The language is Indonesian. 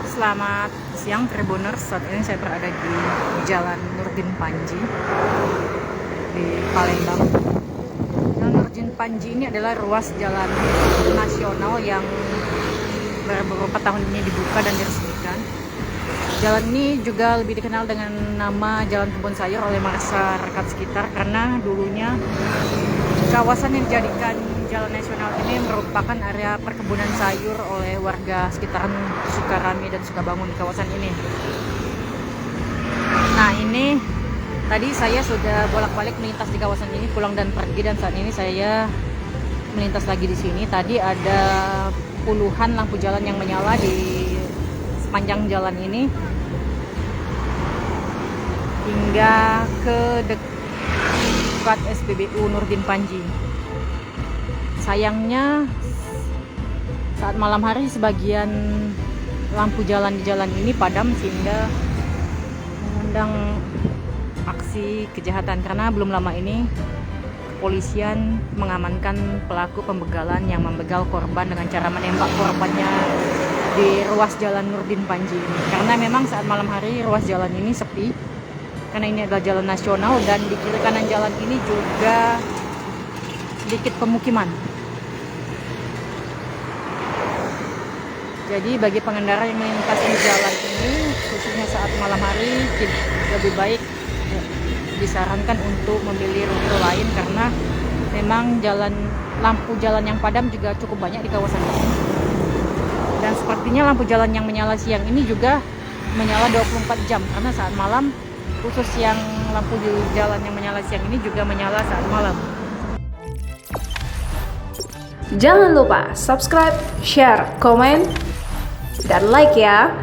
Selamat siang Tribuners, saat ini saya berada di Jalan Nurdin Panji di Palembang. Jalan Nurdin Panji ini adalah ruas jalan nasional yang beberapa tahun ini dibuka dan diresmikan. Jalan ini juga lebih dikenal dengan nama Jalan Kebun Sayur oleh masyarakat sekitar karena dulunya kawasan yang dijadikan jalan nasional ini merupakan area perkebunan sayur oleh warga sekitaran Sukarami dan Sukabangun di kawasan ini. Nah, ini tadi saya sudah bolak-balik melintas di kawasan ini, pulang dan pergi, dan saat ini saya melintas lagi di sini. Tadi ada puluhan lampu jalan yang menyala di sepanjang jalan ini hingga ke dekat SPBU Nurdin Panji. Sayangnya saat malam hari sebagian lampu jalan di jalan ini padam sehingga mengundang aksi kejahatan, karena belum lama ini kepolisian mengamankan pelaku pembegalan yang membegal korban dengan cara menembak korbannya di ruas jalan Nurdin Panji ini. Karena memang saat malam hari ruas jalan ini sepi karena ini adalah jalan nasional dan di kiri kanan jalan ini juga sedikit pemukiman. Jadi bagi pengendara yang melintasi jalan ini khususnya saat malam hari lebih baik disarankan untuk memilih rute lain karena memang lampu jalan yang padam juga cukup banyak di kawasan ini. Dan sepertinya lampu jalan yang menyala siang ini juga menyala 24 jam karena saat malam, khusus yang lampu jalan yang menyala siang ini juga menyala saat malam. Jangan lupa subscribe, share, komen, dan like ya.